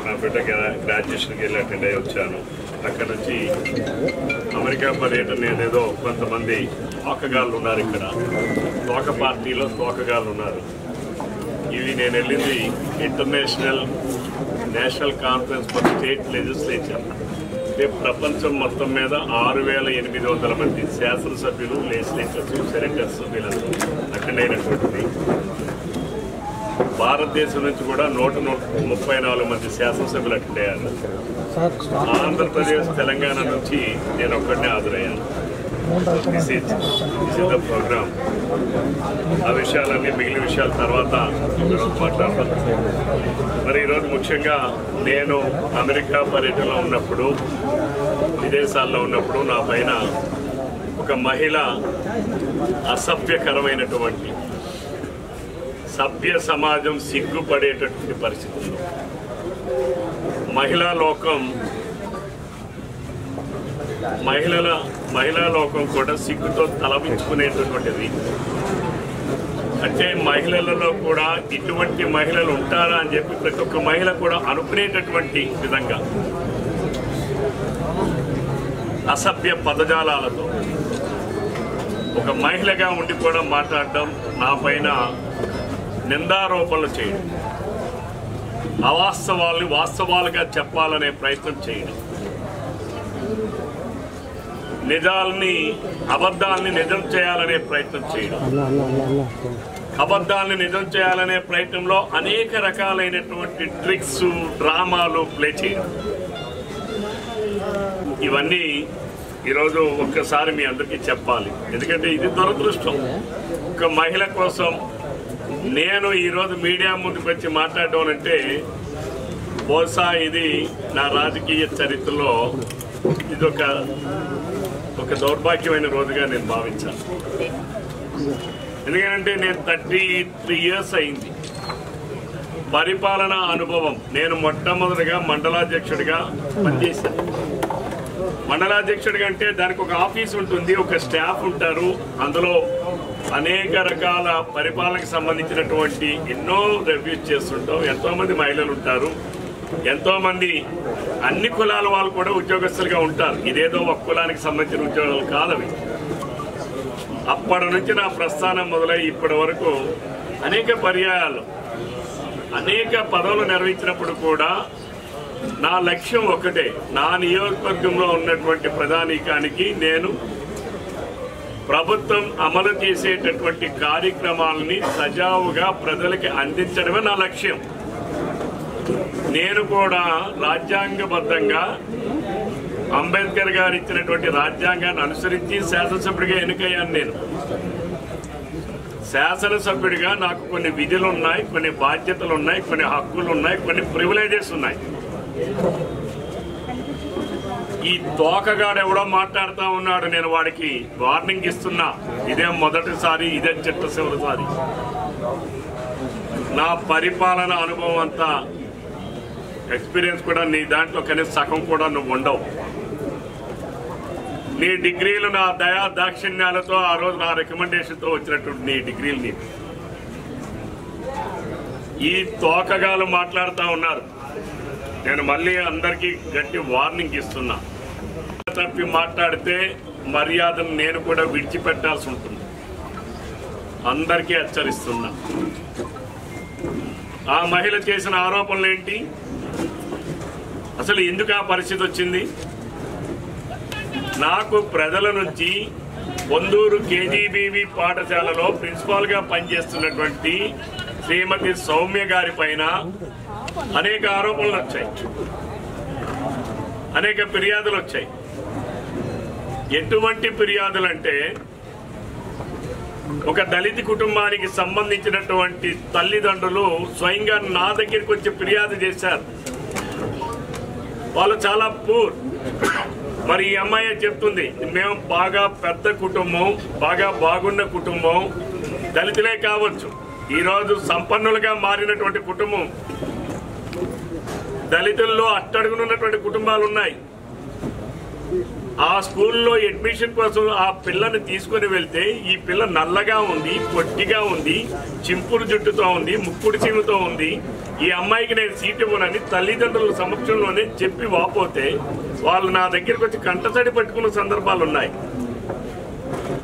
నా బిడ్డ గ్రాడ్యుయేషన్కి వెళ్ళి అటెండ్ అయ్యి వచ్చాను. అక్కడ నుంచి అమెరికా పర్యటన ఏదేదో కొంతమంది తోకగాళ్ళు ఉన్నారు, ఇక్కడ తోక పార్టీలో తోకగాళ్ళు ఉన్నారు. ఇవి నేను వెళ్ళింది national conference for state legislature, అంటే ప్రపంచం మొత్తం మీద 6,800 మంది శాసనసభ్యులు, లెజిస్లేచర్స్, సెనేటర్స్ వీళ్ళందరూ అటెండ్ అయినటువంటిది. భారతదేశం నుంచి కూడా 134 మంది శాసనసభ్యులు అటెండ్ అయ్యారు. ఆంధ్రప్రదేశ్, తెలంగాణ నుంచి నేను ఒక్కడనే హాజరయ్యాను. This is the programme. ఆ విషయాలన్నీ, మిగిలిన విషయాల తర్వాత ఈరోజు మాట్లాడతాను. మరి ఈరోజు ముఖ్యంగా నేను అమెరికా పర్యటనలో ఉన్నప్పుడు, విదేశాల్లో ఉన్నప్పుడు నా పైన ఒక మహిళ అసభ్యకరమైనటువంటి, సభ్య సమాజం సిగ్గుపడేటటువంటి పరిస్థితుల్లో మహిళా లోకం కూడా సిగ్గుతో తలవించుకునేటటువంటిది. అంటే మహిళలలో కూడా ఇటువంటి మహిళలు ఉంటారా అని చెప్పి ప్రతి ఒక్క మహిళ కూడా అనుకునేటటువంటి విధంగా అసభ్య పదజాలాలతో ఒక మహిళగా ఉండి కూడా మాట్లాడడం, నా పైన నిందారోపణలు చేయడం, అవాస్తవాల్ని వాస్తవాలుగా చెప్పాలనే ప్రయత్నం చేయడం, అబద్ధాలని నిజం చేయాలనే ప్రయత్నం చేయడం, అబద్ధాలని నిజం చేయాలనే ప్రయత్నంలో అనేక రకాలైనటువంటి ట్రిక్స్, డ్రామాలు ప్లే చేయడం. ఇవన్నీ ఈరోజు ఒక్కసారి మీ అందరికీ చెప్పాలి. ఎందుకంటే ఇది దురదృష్టం. ఒక మహిళ కోసం నేను ఈరోజు మీడియా ముందుకు వచ్చి మాట్లాడడం అంటే బహుశా ఇది నా రాజకీయ చరిత్రలో ఇది ఒక దౌర్భాగ్యమైన రోజుగా నేను భావించాను. ఎందుకంటే నేను 33 years అయింది పరిపాలనా అనుభవం. నేను మొట్టమొదటిగా మండలాధ్యక్షుడిగా పనిచేశాను. మండలాధ్యక్షుడిగా అంటే దానికి ఒక ఆఫీస్ ఉంటుంది, ఒక స్టాఫ్ ఉంటారు, అందులో అనేక రకాల పరిపాలనకు సంబంధించినటువంటి ఎన్నో రివ్యూస్ చేస్తుంటాం. ఎంతోమంది మహిళలు ఉంటారు, ఎంతోమంది అన్ని కులాల వాళ్ళు కూడా ఉద్యోగస్తులుగా ఉంటారు. ఇదేదో ఒక కులానికి సంబంధించిన ఉద్యోగాలు కాదవి. అప్పటి నుంచి నా ప్రస్థానం మొదలై ఇప్పటి వరకు అనేక పర్యాయాలు అనేక పదవులు నిర్వహించినప్పుడు కూడా నా లక్ష్యం ఒకటే, నా నియోజకవర్గంలో ఉన్నటువంటి ప్రజానీకానికి నేను ప్రభుత్వం అమలు చేసేటటువంటి కార్యక్రమాలని సజావుగా ప్రజలకి అందించడమే నా లక్ష్యం. నేను కూడా రాజ్యాంగబద్ధంగా అంబేద్కర్ గారు ఇచ్చినటువంటి రాజ్యాంగాన్ని అనుసరించి శాసనసభ్యుడిగా ఎన్నికయ్యాను. నేను శాసనసభ్యుడిగా నాకు కొన్ని విధులు ఉన్నాయి, కొన్ని బాధ్యతలు ఉన్నాయి, కొన్ని హక్కులు ఉన్నాయి, కొన్ని ప్రివిలేజెస్ ఉన్నాయి. ఈ తోకగాడు ఎవడో మాట్లాడుతూ ఉన్నాడు, నేను వాడికి వార్నింగ్ ఇస్తున్నా. ఇదే మొదటిసారి, ఇదే చివరిసారి. నా పరిపాలన అనుభవం అంతా, ఎక్స్పీరియన్స్ కూడా నీ దాంట్లో కనీసం సగం కూడా నువ్వు ఉండవు. నీ డిగ్రీలు నా దయా దాక్షిణ్యాలతో ఆ రోజు నా రికమెండేషన్తో వచ్చినటువంటి నీ డిగ్రీలు నీకు. ఈ తోకగాలు మాట్లాడుతూ ఉన్నారు. నేను మళ్ళీ అందరికీ గట్టి వార్నింగ్ ఇస్తున్నా. తప్పి మాట్లాడితే మర్యాదను నేను కూడా విడిచిపెట్టాల్సి ఉంటుంది. అందరికీ హెచ్చరిస్తున్నా. ఆ మహిళ చేసిన ఆరోపణలు ఏంటి, అసలు ఎందుకు ఆ పరిస్థితి వచ్చింది? నాకు ప్రజల నుంచి పొందూరు కేజీబీవీ పాఠశాలలో ప్రిన్సిపాల్ గా పనిచేస్తున్నటువంటి శ్రీమతి సౌమ్య గారి పైన అనేక ఆరోపణలు వచ్చాయి, అనేక ఫిర్యాదులు వచ్చాయి. ఎటువంటి ఫిర్యాదులు అంటే, ఒక దళిత కుటుంబానికి సంబంధించినటువంటి తల్లిదండ్రులు స్వయంగా నా దగ్గరికి వచ్చి ఫిర్యాదు చేశారు. వాళ్ళు చాలా పూర్. మరి ఈ అమ్మాయి చెప్తుంది, మేము బాగా పెద్ద కుటుంబం, బాగా బాగున్న కుటుంబం, దళితులే కావచ్చు, ఈరోజు సంపన్నులుగా మారినటువంటి కుటుంబం, దళితుల్లో అట్టడుగునున్నటువంటి కుటుంబాలు ఉన్నాయి. ఆ స్కూల్లో అడ్మిషన్ కోసం ఆ పిల్లని తీసుకుని వెళ్తే ఈ పిల్ల నల్లగా ఉంది, పొట్టిగా ఉంది, చింపుడు జుట్టుతో ఉంది, ముక్కుడు చీముతో ఉంది. ఈ అమ్మాయికి నేను సీటు ఇవ్వనని తల్లిదండ్రుల సమక్షంలోనే చెప్పి వాపోతే వాళ్ళు నా దగ్గరికి వచ్చి కంటతడి పెట్టుకున్న సందర్భాలు ఉన్నాయి.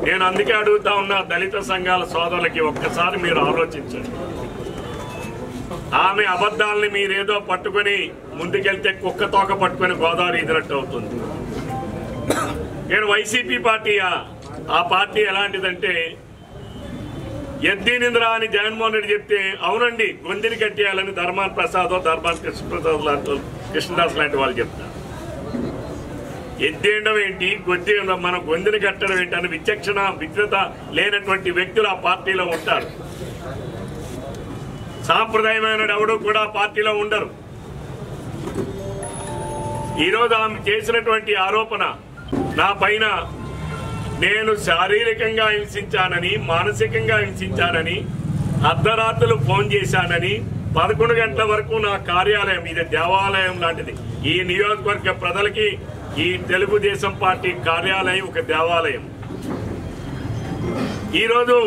నేను అందుకే అడుగుతా ఉన్నా దళిత సంఘాల సోదరులకి ఒక్కసారి మీరు ఆలోచించండి. ఆమె అబద్ధాలని మీరేదో పట్టుకొని ముందుకెళ్తే కుక్క తోక పట్టుకొని గోదావరి ఇదినట్టు అవుతుంది. నేను వైసీపీ పార్టీ ఆ పార్టీ ఎలాంటిదంటే ఎద్దినింద్రా అని జగన్మోహన్ రెడ్డి చెప్తే అవునండి గొంతిని కట్టేయాలని ధర్మాన్ కృష్ణదాస్ లాంటి వాళ్ళు చెప్తారు. ఎద్దేయడం ఏంటి మనం గొంతుని కట్టడం ఏంటి అని విచక్షత లేనటువంటి వ్యక్తులు ఆ పార్టీలో ఉంటారు. సాంప్రదాయమైన ఎవడు కూడా పార్టీలో ఉండరు. ఈరోజు ఆమె చేసినటువంటి ఆరోపణ నా పైన నేను శారీరకంగా హింసించానని, మానసికంగా హింసించానని, అర్ధరాత్రులు ఫోన్ చేశానని, 11 గంటల వరకు నా కార్యాలయం ఇది దేవాలయం లాంటిది. ఈ నియోజకవర్గ ప్రజలకి ఈ తెలుగుదేశం పార్టీ కార్యాలయం ఒక దేవాలయం. ఈరోజు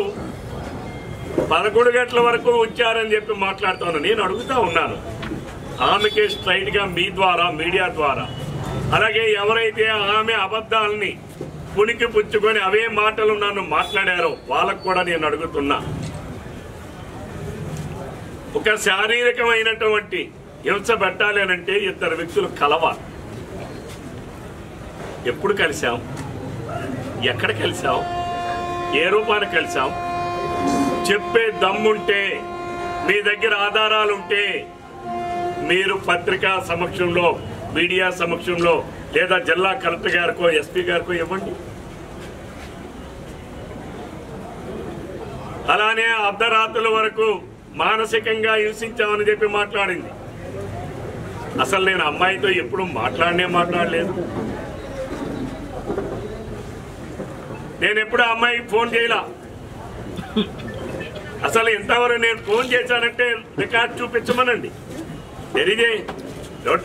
11 గంటల వరకు వచ్చారని చెప్పి మాట్లాడుతున్నాను. నేను అడుగుతా ఉన్నాను ఆమెకి స్ట్రైట్ గా మీ ద్వారా, మీడియా ద్వారా, అలాగే ఎవరైతే ఆమె అబద్ధాలని పుణికి పుచ్చుకొని అవే మాటలు నన్ను మాట్లాడారో వాళ్ళకు కూడా నేను అడుగుతున్నా. ఒక శారీరకమైనటువంటి హింస పెట్టాలి అనంటే ఇద్దరు వ్యక్తులు కలవాలి. ఎప్పుడు కలిసాం, ఎక్కడ కలిసాం, ఏ రూపాన్ని కలిసాం చెప్పే దమ్ముంటే, మీ దగ్గర ఆధారాలుంటే మీరు పత్రికా సమక్షంలో, మీడియా సమక్షంలో లేదా జిల్లా కలెక్టర్ గారికో ఎస్పీ గారికో ఇవ్వండి. అలానే అర్ధరాత్రుల వరకు మానసికంగా హింసించామని చెప్పి మాట్లాడింది. అసలు నేను అమ్మాయితో ఎప్పుడు మాట్లాడలేదు. నేను ఎప్పుడు అమ్మాయికి ఫోన్ చేయలా. అసలు ఇంతవరకు నేను ఫోన్ చేశానంటే రికార్డ్ చూపించమనండి. తెలియదే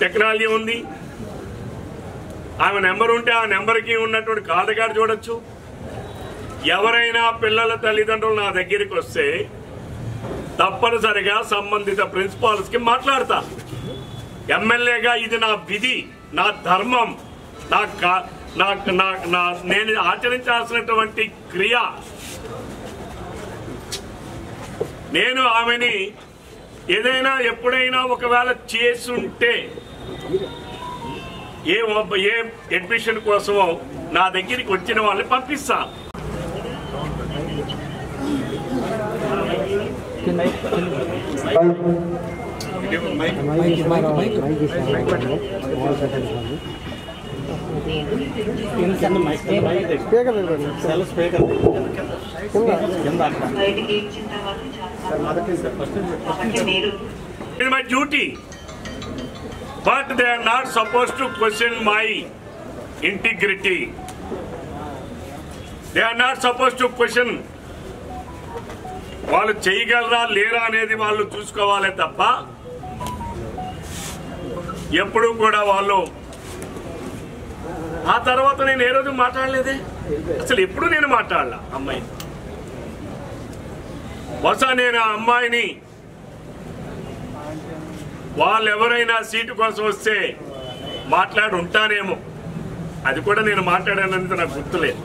టెక్నాలజీ ఉంది. ఆమె నెంబర్ ఉంటే ఆ నెంబర్కి ఉన్నటువంటి కాల్ రికార్డు చూడొచ్చు. ఎవరైనా పిల్లల తల్లిదండ్రులు నా దగ్గరికి వస్తే తప్పనిసరిగా సంబంధిత ప్రిన్సిపాల్స్ కి మాట్లాడతా. ఎమ్మెల్యేగా ఇది నా విధి, నా ధర్మం, నేను ఆచరించాల్సినటువంటి క్రియ. నేను ఆమెని ఏదైనా ఎప్పుడైనా ఒకవేళ చేసుంటే ఏ అడ్మిషన్ కోసమో నా దగ్గరికి వచ్చిన వాళ్ళని పంపిస్తా. It's my duty, but they are not supposed to question my integrity. They are not supposed to question. వాళ్ళు చేయగలరా లేరా అనేది వాళ్ళు చూసుకోవాలి తప్ప ఎప్పుడు కూడా వాళ్ళు. ఆ తర్వాత నేను ఏ రోజు మాట్లాడలేదే, అసలు ఎప్పుడు నేను మాట్లాడలా అమ్మాయిని. బహుశా నేను ఆ అమ్మాయిని వాళ్ళు ఎవరైనా సీటు కోసం వస్తే మాట్లాడి ఉంటానేమో, అది కూడా నేను మాట్లాడాననేది నాకు గుర్తులేదు.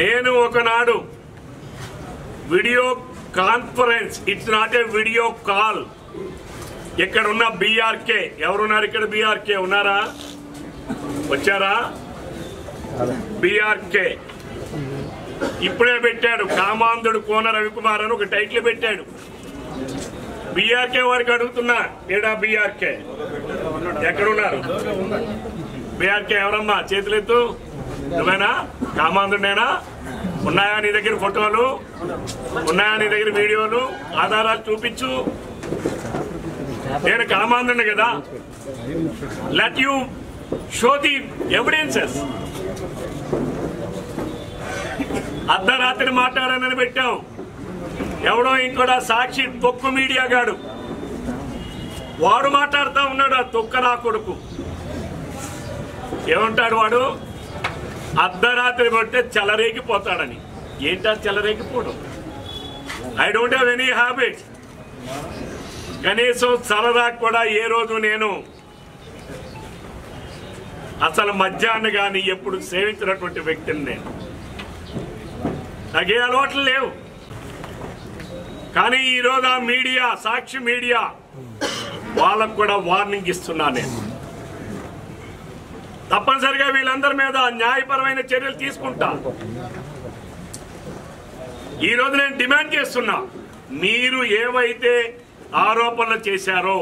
నేను ఒకనాడు video conference, it's not a video call, ఇక్కడ ఉన్న బీఆర్కే ఎవరున్నారు? ఇక్కడ బీఆర్కే ఉన్నారా? వచ్చారా? బీఆర్కే ఇప్పుడే పెట్టాడు, కామాంధుడు కోన రవికుమార్ అని ఒక టైటిల్ పెట్టాడు. బీఆర్కే వారికి అడుగుతున్నా, ఏడా బీఆర్కే ఎక్కడున్నారు? బీఆర్కే ఎవరమ్మా? చేతులెత్తు. నువ్వేనా? కామాంధుడేనా? ఉన్నాయా నీ దగ్గర ఫోటోలు? ఉన్నాయా నీ దగ్గర వీడియోలు? ఆధారాలు చూపించు. నేను కామాంధుడిని కదా. Let you show the evidences. అర్ధరాత్రి మాట్లాడానని పెట్టాం. ఎవడో ఇంకోడా సాక్షి తొక్కు మీడియా గాడు వాడు మాట్లాడుతూ ఉన్నాడు. ఆ తొక్క నా కొడుకు ఏమంటాడు వాడు? అర్ధరాత్రి పడితే చెలరేగిపోతాడని. ఏంటా చెలరేగిపోవడం? I don't have any habits. కనీసం సరదా కూడా ఏ రోజు నేను అసలు మద్యాన్ని కానీ ఎప్పుడు సేవించినటువంటి వ్యక్తిని నేను. నాకే అలవాట్లు లేవు. కానీ ఈరోజు ఆ మీడియా, సాక్షి మీడియా వాళ్ళకు కూడా వార్నింగ్ ఇస్తున్నా నేను. తప్పనిసరిగా వీళ్ళందరి మీద న్యాయపరమైన చర్యలు తీసుకుంటా. ఈరోజు నేను డిమాండ్ చేస్తున్నా, మీరు ఏవైతే ఆరోపణలు చేశారో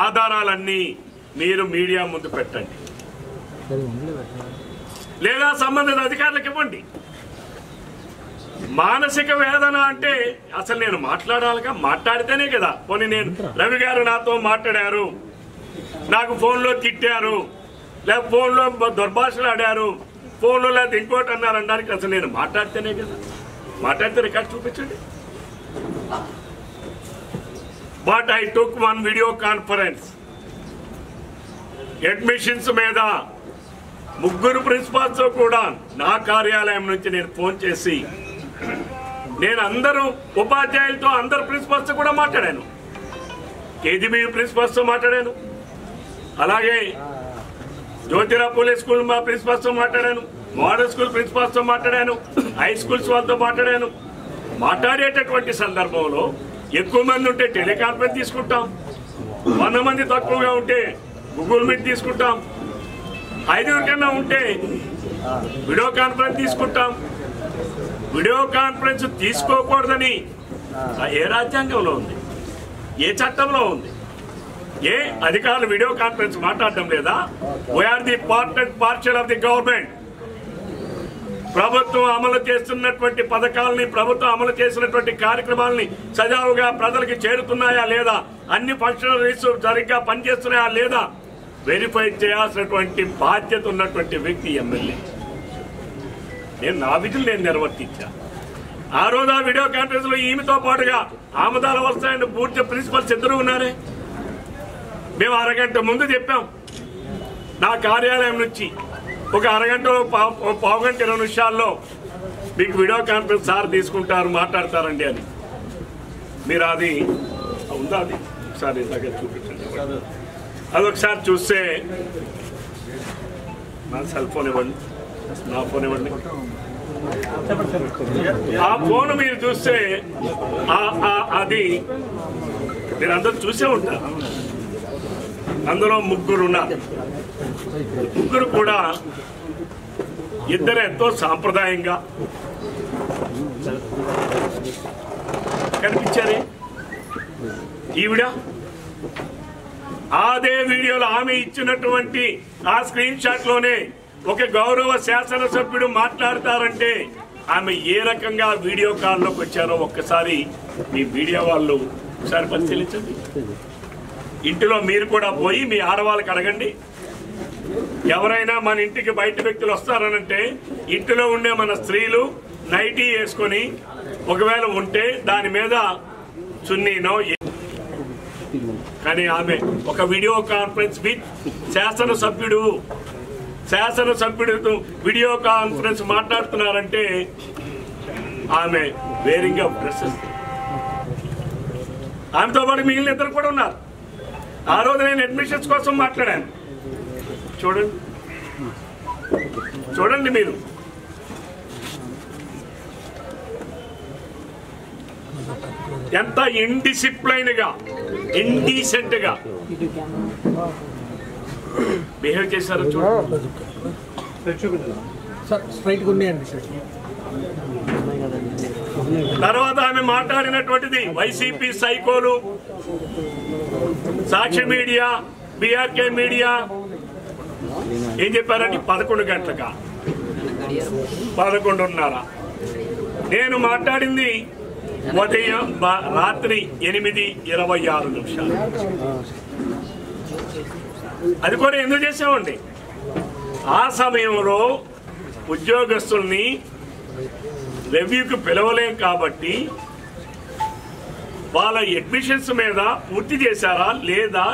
ఆధారాలన్నీ మీరు మీడియా ముందు పెట్టండి, లేదా సంబంధిత అధికారులకు ఇవ్వండి. మానసిక వేదన అంటే అసలు నేను మాట్లాడాలిగా, మాట్లాడితేనే కదా. పోనీ నేను రవి గారు నాతో మాట్లాడారు, నాకు ఫోన్లో తిట్టారు, లేక ఫోన్లో దుర్భాషలు ఆడారు, ఫోన్లో లేదా ఇంకోటి అన్నారు అనడానికి అసలు నేను మాట్లాడితేనే కదా. మాట్లాడితే రికార్డ్ చూపించండి. But I took one video conference. Admissions మీద 3 ప్రిన్సిపాల్స్ కూడా నా కార్యాలయం నుంచి నేను ఫోన్ చేసి, నేను అందరూ ఉపాధ్యాయులతో, అందరు ప్రిన్సిపల్స్ కూడా మాట్లాడాను. కేజీబీ ప్రిన్సిపల్స్తో మాట్లాడాను, అలాగే జ్యోతిరావు పూలే స్కూల్ మా ప్రిన్సిపల్స్తో మాట్లాడాను, మోడల్ స్కూల్ ప్రిన్సిపల్స్తో మాట్లాడాను, హై స్కూల్స్ వాళ్ళతో మాట్లాడాను. మాట్లాడేటటువంటి సందర్భంలో ఎక్కువ మంది ఉంటే టెలికాన్ఫరెన్స్ తీసుకుంటాం, 100 మంది తక్కువగా ఉంటే గూగుల్ మీట్ తీసుకుంటాం, 5 కన్నా ఉంటే వీడియో కాన్ఫరెన్స్ తీసుకుంటాం. వీడియో కాన్ఫరెన్స్ తీసుకోకూడదని ఏ రాజ్యాంగంలో ఉంది, ఏ చట్టంలో ఉంది? ఏ అధికారులు వీడియో కాన్ఫరెన్స్ మాట్లాడటం లేదా? We are the part and parcel of the government. ప్రభుత్వం అమలు చేస్తున్నటువంటి పథకాలని, ప్రభుత్వం అమలు చేసినటువంటి కార్యక్రమాలని సజావుగా ప్రజలకు చేరుతున్నాయా లేదా, అన్ని ఫంక్షనరీస్ సరిగ్గా పనిచేస్తున్నాయా లేదా వెరిఫై చేయాల్సినటువంటి బాధ్యత ఉన్నటువంటి వ్యక్తి ఎమ్మెల్యే. నేను నా విధులు నేను నిర్వర్తించా. ఆ రోజు ఆ వీడియో కాన్ఫరెన్స్ లో ఈమెతో పాటుగా ఆమదాల వస్తాయండి పూర్తి ప్రిన్సిపల్స్ ఇద్దరు ఉన్నారే. మేము అరగంట ముందు చెప్పాం, నా కార్యాలయం నుంచి ఒక అరగంటలో పావుగంట 20 నిమిషాల్లో మీకు వీడియో కాన్ఫరెన్స్ సార్ తీసుకుంటారు, మాట్లాడతారండి అని. మీరు అది ఉందా? అది ఒకసారి దగ్గర చూపించండి. అదొకసారి చూస్తే నా సెల్ ఫోన్ ఇవ్వండి, నా ఫోన్ ఇవ్వండి. ఆ ఫోన్ మీరు చూస్తే అది మీరందరూ చూసే ఉంటారు. అందులో 3 ఉన్నారు. 3 కూడా ఇద్దరు ఎంతో సాంప్రదాయంగా కనిపించారు. ఈవిడ అదే వీడియోలో ఆమె ఇచ్చినటువంటి ఆ స్క్రీన్ షాట్ లోనే ఒక గౌరవ శాసనసభ్యుడు మాట్లాడతారంటే ఆమె ఏ రకంగా వీడియో కాల్లోకి వచ్చారో ఒక్కసారి మీ మీడియా వాళ్ళు ఒకసారి పరిశీలించండి. ఇంటిలో మీరు కూడా పోయి మీ ఆడవాళ్ళకి అడగండి. ఎవరైనా మన ఇంటికి బయట వ్యక్తులు వస్తారనంటే ఇంటిలో ఉండే మన స్త్రీలు నైటీ వేసుకొని ఒకవేళ ఉంటే దాని మీద చున్నీనో, కానీ ఆమె ఒక వీడియో కాన్ఫరెన్స్ విత్ శాసనసభ్యుడితో వీడియో కాన్ఫరెన్స్ మాట్లాడుతున్నారంటే ఆమె వేరింగ్ ఆఫ్ డ్రెస్సెస్. ఆమెతో పాటు మిగిలిన ఇద్దరు కూడా ఉన్నారు. ఆ రోజు నేను అడ్మిషన్స్ కోసం మాట్లాడాను. చూడండి మీరు. ఎంత ఇండిసిప్లైన్ గా, ఇండీసెంట్ గా బిహేవ్ చేశారో చూడండి. తర్వాత ఆమె మాట్లాడినటువంటిది వైసీపీ సైకోలు, సాక్షి మీడియా, బీఆర్కే మీడియా ఏం చెప్పారండి? 11 గంటలకా 11:30. నేను మాట్లాడింది ఉదయం రాత్రి 8:26. అది కూడా ఎందుకు చేసామండి? ఆ సమయంలో ఉద్యోగస్తుల్ని రివ్యూకి పిలవలేం కాబట్టి వాళ్ళ అడ్మిషన్స్ మీద పూర్తి చేశారా లేదా,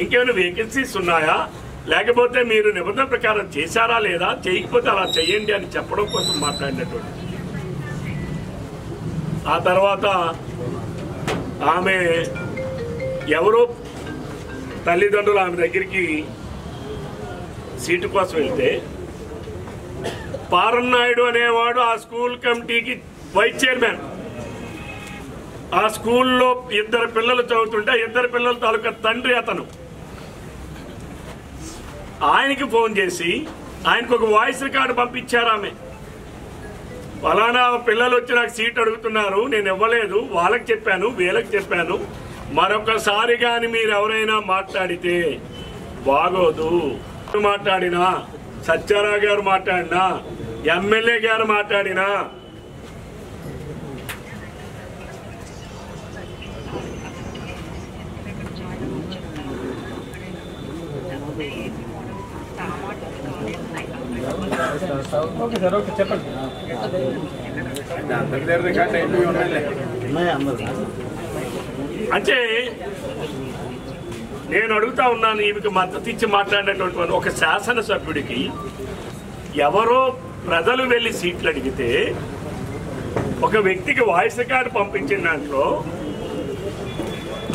ఇంకేమైనా వేకెన్సీస్ ఉన్నాయా, లేకపోతే మీరు నిబంధన ప్రకారం చేశారా లేదా, చేయకపోతే అలా చేయండి అని చెప్పడం కోసం మాట్లాడినటువంటి. ఆ తర్వాత ఆమె ఎవరో తల్లిదండ్రులు ఆమె దగ్గరికి సీటు కోసం వెళ్తే పారన్నాయుడు అనేవాడు ఆ స్కూల్ కమిటీకి వైస్ చైర్మన్. ఆ స్కూల్లో 2 పిల్లలు చదువుతుంటే 2 పిల్లల తాలూకా తండ్రి అతను. ఆయనకి ఫోన్ చేసి ఆయనకు ఒక వాయిస్ రికార్డు పంపించారు. ఆమె ఫలానా పిల్లలు వచ్చి నాకు సీట్ అడుగుతున్నారు, నేను ఇవ్వలేదు, వాళ్ళకి చెప్పాను, వీళ్ళకి చెప్పాను, మరొకసారి కానీ మీరు ఎవరైనా మాట్లాడితే బాగోదు. మాట్లాడినా, సత్యారావు గారు మాట్లాడినా, ఎమ్మెల్యే గారు మాట్లాడినా అంటే నేను అడుగుతా ఉన్నాను, ఈమెకి మద్దతు ఇచ్చి మాట్లాడినటువంటి ఒక శాసనసభ్యుడికి ఎవరో ప్రజలు వెళ్ళి సీట్లు అడిగితే ఒక వ్యక్తికి వాయిస్ రికార్డు పంపించిన దాంట్లో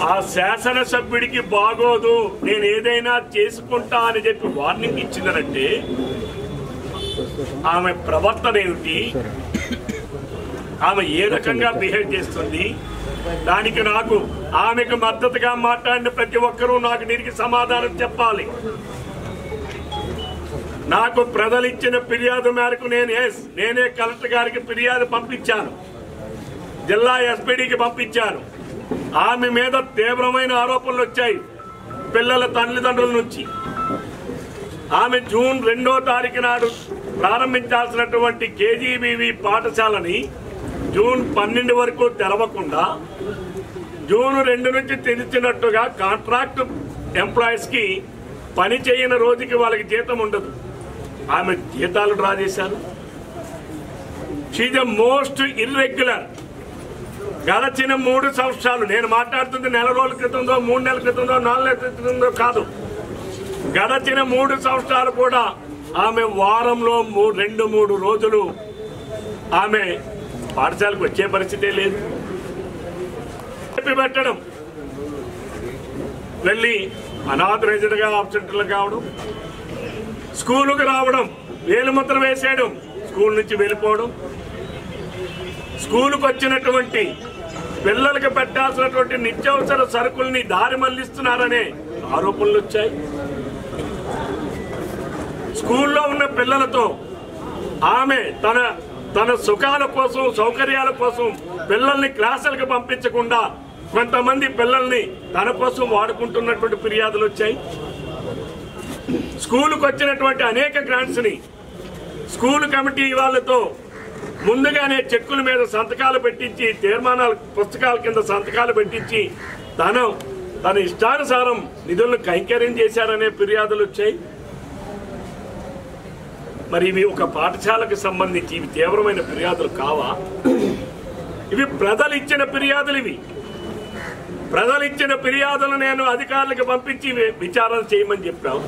ఆ శాసనసభ్యుడికి బాగోదు, నేను ఏదైనా చేసుకుంటా అని చెప్పి వార్నింగ్ ఇచ్చిందనంటే ఆమె ప్రవర్తన ఏమిటి, ఆమె ఏ రకంగా బిహేవ్ చేస్తుంది? దానికి నాకు ఆమెకు మద్దతుగా మాట్లాడిన ప్రతి ఒక్కరూ నాకు దీనికి సమాధానం చెప్పాలి. నాకు ప్రజలు ఇచ్చిన ఫిర్యాదు మేరకు నేనే కలెక్టర్ గారికి ఫిర్యాదు పంపించాను, జిల్లా ఎస్పీడీకి పంపించాను. ఆమె మీద తీవ్రమైన ఆరోపణలు వచ్చాయి పిల్లల తల్లిదండ్రుల నుంచి. ఆమె జూన్ 2వ తారీఖు నాడు ప్రారంభించాల్సినటువంటి కేజీబీవీ పాఠశాలని జూన్ 12 వరకు తెరవకుండా జూన్ 2 నుంచి తెరిచినట్టుగా కాంట్రాక్ట్ ఎంప్లాయీస్ కి పని చేయని రోజుకి వాళ్ళకి జీతం ఉండదు. ఆమె జీతాలు డ్రా చేశారు. She the most irregular. గడచిన 3 సంవత్సరాలు, నేను మాట్లాడుతుంది నెల రోజుల క్రితంలో, 3 నెలల క్రితంలో, 4 నెలల క్రితంలో కాదు, గడచిన 3 సంవత్సరాలు కూడా ఆమె వారంలో 2-3 రోజులు ఆమె పాఠశాలకు వచ్చే పరిస్థితే లేదు. పెట్టడం, వెళ్ళి అనాథరైజ్డ్ గా ఆబ్సెంట్లు కావడం, స్కూలుకు రావడం, వేలుముద్ర వేసేయడం, స్కూల్ నుంచి వెళ్ళిపోవడం, స్కూలుకు వచ్చినటువంటి పిల్లలకు పెట్టాల్సినటువంటి నిత్యావసర సరుకుల్ని దారి మళ్లిస్తున్నారనే ఆరోపణలు వచ్చాయి. స్కూల్లో ఉన్న పిల్లలతో ఆమె తన సుఖాల కోసం, సౌకర్యాల కోసం పిల్లల్ని క్లాసులకు పంపించకుండా కొంతమంది పిల్లల్ని తన కోసం వాడుకుంటున్నటువంటి ఫిర్యాదులు వచ్చాయి. స్కూలుకు వచ్చినటువంటి అనేక గ్రాంట్స్ ని స్కూల్ కమిటీ వాళ్ళతో ముందుగానే చెక్కుల మీద సంతకాలు పెట్టించి, తీర్మానాల పుస్తకాల కింద సంతకాలు పెట్టించి తన ఇష్టానుసారం నిధులను కైంకర్యం చేశారనే ఫిర్యాదులు వచ్చాయి. మరి ఇవి ఒక పాఠశాలకు సంబంధించి ఇవి తీవ్రమైన ఫిర్యాదులు కావా? ఇవి ప్రజలు ఇచ్చిన ఫిర్యాదులు. ఇవి ప్రజలు ఇచ్చిన ఫిర్యాదులు నేను అధికారులకు పంపించి విచారణ చేయమని చెప్పాం.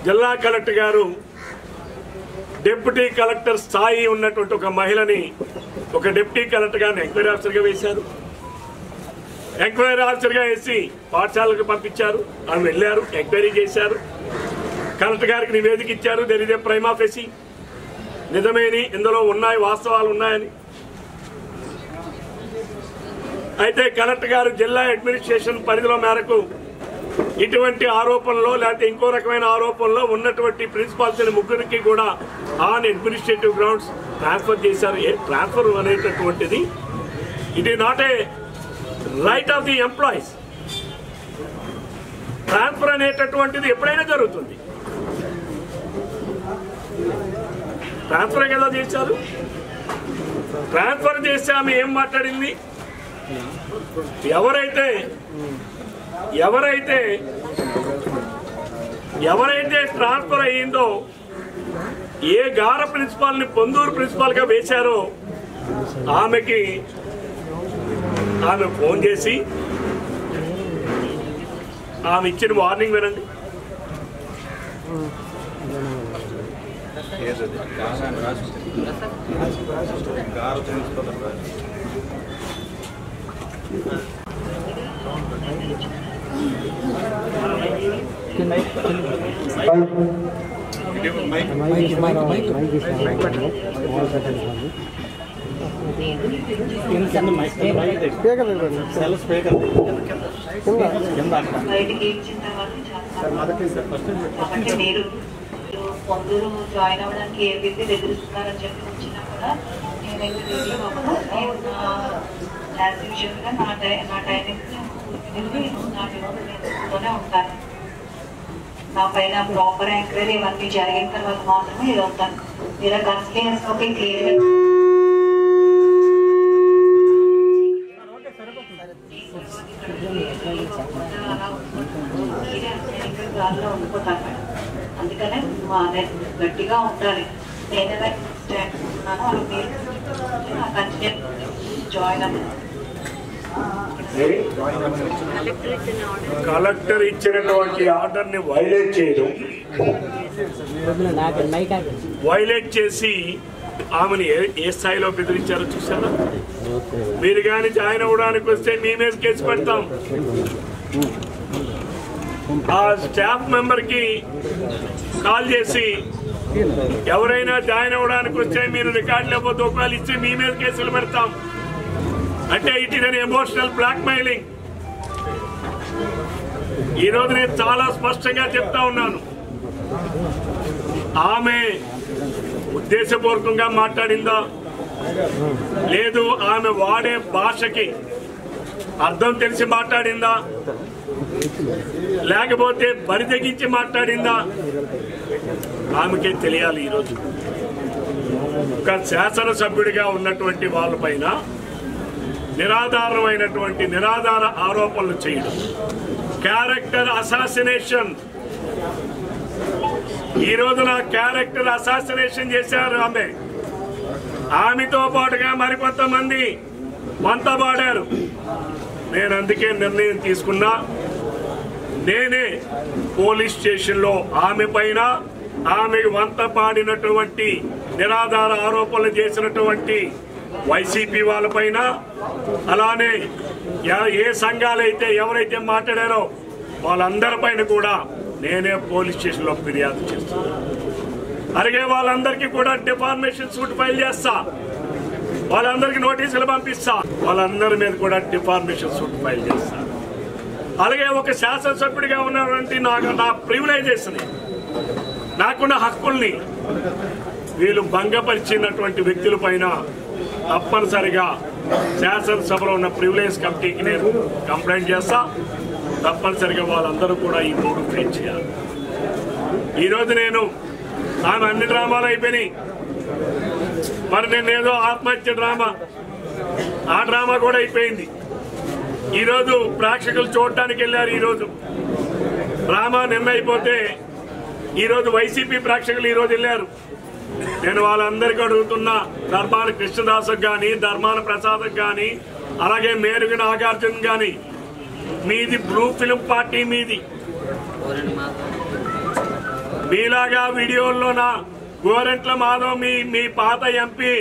జిల్లా కలెక్టర్ గారు డిప్యూటీ కలెక్టర్ స్థాయి ఉన్నటువంటి ఒక మహిళని ఒక డిప్యూటీ కలెక్టర్ గారిని ఎంక్వైరీ ఆఫీసర్గా వేశారు. ఎంక్వైరీ ఆఫీసర్గా వేసి పాఠశాలకు పంపించారు. ఆమె వెళ్ళారు, ఎంక్వైరీ చేశారు, కలెక్టర్ గారికి నివేదిక ఇచ్చారు. There is a prima facie, నిజమేని ఇందులో ఉన్నాయి, వాస్తవాలు ఉన్నాయని. అయితే కలెక్టర్ గారు జిల్లా అడ్మినిస్ట్రేషన్ పరిధిలో మేరకు ఇటువంటి ఆరోపణలో లేకపోతే ఇంకో రకమైన ఆరోపణలో ఉన్నటువంటి ప్రిన్సిపాల్స్ ముగ్గురికి కూడా ఆన్ అడ్మినిస్ట్రేటివ్ గ్రౌండ్స్ ట్రాన్స్ఫర్ చేశారు. ట్రాన్స్ఫర్ అనేటటువంటిది it is not a right of the employees. Transfer అనేటటువంటిది ఎప్పుడైనా జరుగుతుంది. ట్రాన్స్ఫర్ కదా చేశారు. ట్రాన్స్ఫర్ చేస్తే ఆమె ఏం మాట్లాడింది? ఎవరైతే ట్రాన్స్ఫర్ అయ్యిందో, ఏ గార ప్రిన్సిపాల్ ని పొందూరు ప్రిన్సిపాల్ గా వేశారో ఆమె ఫోన్ చేసి ఆమె ఇచ్చిన వార్నింగ్ వినండి. పొందూరు జాయిన్ అవ్వడానికి ఏదైతే బెదిరిస్తున్నారని చెప్పి వచ్చినా కూడా నేనైతే యాజ్ యూజువల్గా నా టైమింగ్స్ నాతోనే ఉంటాను. నా పైన ప్రాపర్ ఎంక్వైరీ ఇవన్నీ జరిగిన తర్వాత మాత్రమే ఇది అవుతాను. ఇలా కన్సిలియన్స్ ఒక క్లియర్గా గాల్లో ఉండిపోతాను మేడం. అందుకనే గట్టిగా ఉండాలి. నేనేలా స్టాండ్ ఉన్నానో అలా మీరు కంటిన్యూ జాయిన్ అవ్వాలి. కలెక్టర్ ఇచ్చినటువంటి ఆర్డర్ ని వైలేట్ చేసి ఆమెను ఏ స్థాయిలో బెదిరించారో చూసారా? మీరు కానీ జాయిన్ అవ్వడానికి వస్తే మీ మీద కేసు పెడతాం. ఆ స్టాఫ్ మెంబర్ కి కాల్ చేసి ఎవరైనా జాయిన్ అవ్వడానికి వస్తే మీరు రికార్డు లేకపోతే ఒకవేళ ఇస్తే మీ మీద కేసులు పెడతాం అంటే it is an emotional blackmailing. ఈ రోజు నేను చాలా స్పష్టంగా చెప్తా ఉన్నాను, ఆమె ఉద్దేశపూర్వకంగా మాట్లాడిందా లేదు ఆమె వాడే భాషకి అర్థం తెలిసి మాట్లాడిందా లేకపోతే బరి తెగించి మాట్లాడిందా ఆమెకే తెలియాలి. ఈరోజు ఒక శాసనసభ్యుడిగా ఉన్నటువంటి వాళ్ళపైన నిరాధార ఆరోపణలు చేయడం, క్యారెక్టర్ అసాసినేషన్. ఈ రోజున క్యారెక్టర్ అసాసినేషన్ చేశారు ఆమెతో పాటుగా మరికొంతమంది వంతబాడారు. నేను అందుకే నిర్ణయం తీసుకున్నా, నేనే పోలీస్ స్టేషన్లో ఆమె పైన ఆమెకు వంత పాడినటువంటి నిరాధార ఆరోపణలు చేసినటువంటి వైసీపీ వాళ్ళపైన అలానే ఏ సంఘాలైతే ఎవరైతే మాట్లాడారో వాళ్ళందరిపైన కూడా నేనే పోలీస్ స్టేషన్లో ఫిర్యాదు చేస్తాను. అలాగే వాళ్ళందరికీ కూడా డిఫార్మేషన్ సూట్ ఫైల్ చేస్తా, వాళ్ళందరికీ నోటీసులు పంపిస్తా, వాళ్ళందరి మీద కూడా డిఫార్మేషన్ సూట్ ఫైల్ చేస్తా. అలాగే ఒక శాసనసభ్యుడిగా ఉన్నటువంటి నా ప్రివిలేజెస్ ని నాకున్న హక్కుల్ని వీళ్ళు భంగపరిచినటువంటి వ్యక్తుల పైన తప్పనిసరిగా శాసనసభలో ఉన్న ప్రివిలేజ్ కమిటీకి నేను కంప్లైంట్ చేస్తా. తప్పనిసరిగా వాళ్ళందరూ కూడా ఈ 3 ఫేస్ చేయాలి. ఈరోజు నేను ఆమె అన్ని డ్రామాలు అయిపోయినాయి, మరి నేనేదో ఆత్మహత్య డ్రామా ఆ డ్రామా కూడా అయిపోయింది. ఈరోజు ప్రేక్షకులు చూడటానికి వెళ్ళారు. ఈరోజు డ్రామా నిన్న అయిపోతే ఈరోజు వైసీపీ ప్రేక్షకులు ఈరోజు వెళ్ళారు. నేను వాళ్ళందరికీ అడుగుతున్నా, ధర్మాన కృష్ణదాసు కానీ ధర్మాన ప్రసాద్ కానీ అలాగే మేరుగు నాగార్జున కానీ మీది బ్లూ ఫిలిం పార్టీ, మీలాగా వీడియోల్లోనా గోరెంట్ల మాధవ్ మీ పాత ఎంపీ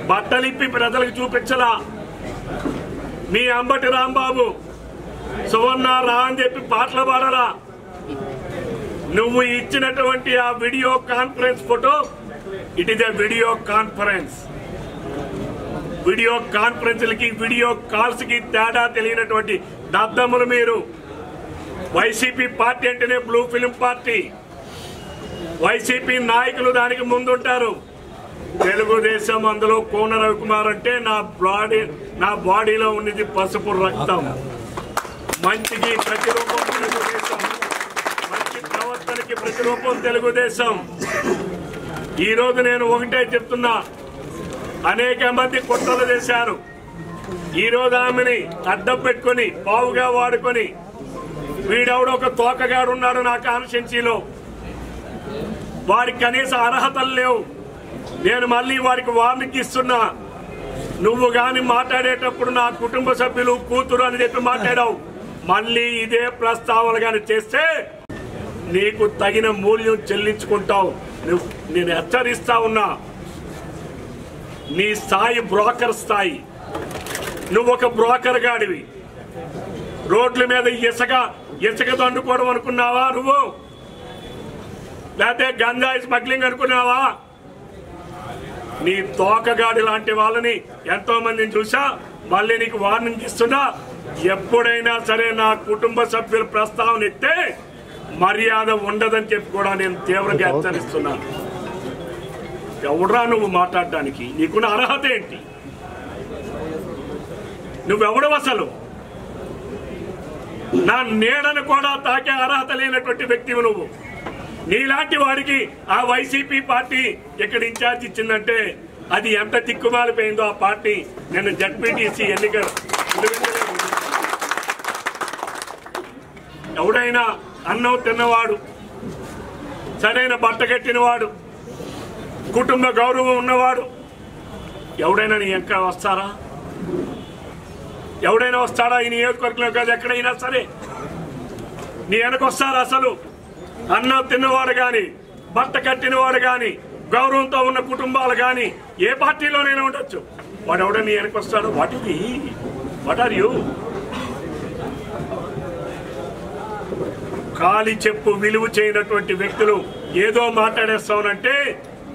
బట్టలిప్పి ప్రజలకు చూపించలా, మీ అంబటి రాంబాబు సువర్ణ రా అని చెప్పి పాటలు పాడరా, నువ్వు ఇచ్చినటువంటి ఆ video conference photo it is a video conference. Video కాన్ఫరెన్స్లకి వీడియో కాల్స్ కి తేడా తెలియనటువంటి దద్దములు మీరు. వైసీపీ పార్టీ అంటేనే బ్లూ ఫిలిం పార్టీ, వైసీపీ నాయకులు దానికి ముందుంటారు. తెలుగుదేశం అందులో కోన రవికుమార్ అంటే నా బాడీలో ఉన్నది పసుపు రక్తం. మంచికి ప్రతిరూపం తెలుగుదేశం, మంచి ప్రవర్తనకి ప్రతిరూపం తెలుగుదేశం. ఈ రోజు నేను ఒకటే చెప్తున్నా, అనేక మంది కుట్రలు చేశారు. ఈ రోజు ఆమెని అడ్డం పెట్టుకుని పావుగా వాడుకొని వీడెవడో ఒక తోకగాడు ఉన్నాడు నా కాన్స్టిట్యున్సీలో, వాడికి కనీస అర్హతలు లేవు. నేను మళ్ళీ వాడికి వార్నింగ్ ఇస్తున్నా, నువ్వు గాని మాట్లాడేటప్పుడు నా కుటుంబ సభ్యులు కూతురు అని చెప్పి మాట్లాడావు, మళ్ళీ ఇదే ప్రస్తావన గాని చేస్తే నీకు తగిన మూల్యం చెల్లించుకుంటావు. నేను హెచ్చరిస్తా ఉన్నా, నీ స్థాయి బ్రోకర్ స్థాయి, నువ్వు ఒక బ్రోకర్ గాడివి. రోడ్ల మీద ఇసుక దండుకోవడం అనుకున్నావా నువ్వు? లేకపోతే గంజాయి స్మగ్లింగ్ అనుకున్నావా? నీ తోకగాడి లాంటి వాళ్ళని ఎంతో మందిని చూసా. మళ్ళీ నీకు వార్నింగ్ ఇస్తున్నా, ఎప్పుడైనా సరే నా కుటుంబ సభ్యుల ప్రస్తావన ఎత్తే మర్యాద ఉండదని చెప్పి కూడా నేను తీవ్రంగా హెచ్చరిస్తున్నాను. ఎవడ్రా నువ్వు మాట్లాడడానికి? నీకున్న అర్హత ఏంటి? నువ్వెవడవు అసలు? నా నీడను కూడా తాకే అర్హత లేనటువంటి వ్యక్తివి నువ్వు. నీలాంటి వాడికి ఆ వైసీపీ పార్టీ ఇక్కడ ఇన్ఛార్జ్ ఇచ్చిందంటే అది ఎంత తిక్కుమాలిపోయిందో ఆ పార్టీ. నేను జడ్పీటీసీ ఎన్నికలు ఎవడైనా అన్నం తిన్నవాడు, సరైన బట్ట కట్టినవాడు, కుటుంబ గౌరవం ఉన్నవాడు ఎవడైనా నీ వెనక వస్తారా? ఎవడైనా వస్తాడా? ఈ నియోజకవర్గంలో కాదు, ఎక్కడైనా సరే నీ వెనక వస్తారా? అసలు అన్నం తిన్నవాడు కానీ, బట్ట కట్టినవాడు కానీ, గౌరవంతో ఉన్న కుటుంబాలు కానీ ఏ పార్టీలోనైనా ఉండొచ్చు, వాడు ఎవడో నీ వెనక వస్తాడు? What are you? కాలి చెప్పు విలువ చేయనటువంటి వ్యక్తులు ఏదో మాట్లాడేస్తావునంటే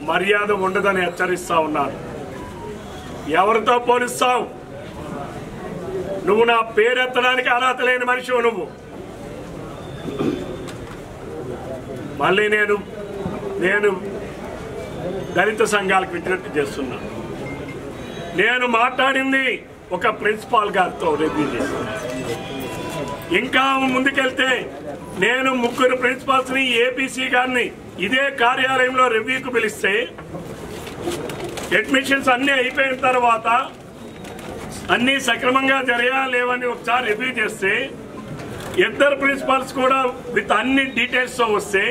మర్యాద ఉండదని హెచ్చరిస్తా ఉన్నారు. ఎవరితో పోలిస్తావు? నువ్వు నా పేరెత్తడానికి అర్హత లేని మనిషివు నువ్వు. మళ్ళీ నేను దళిత సంఘాలకు విజ్ఞప్తి చేస్తున్నా. నేను మాట్లాడింది ఒక ప్రిన్సిపాల్ గారితో రివ్యూ చేస్తున్నా. ఇంకా ముందుకెళ్తే నేను 3 ప్రిన్సిపాల్స్ ని, ఏపీసీ గారిని ఇదే కార్యాలయంలో రివ్యూకు పిలిస్తే అడ్మిషన్స్ అన్ని అయిపోయిన తర్వాత అన్ని సక్రమంగా జరగాలి లేవని ఒకసారి రివ్యూ చేస్తే 2 ప్రిన్సిపాల్స్ కూడా విత్ అన్ని డీటెయిల్స్ తో వస్తే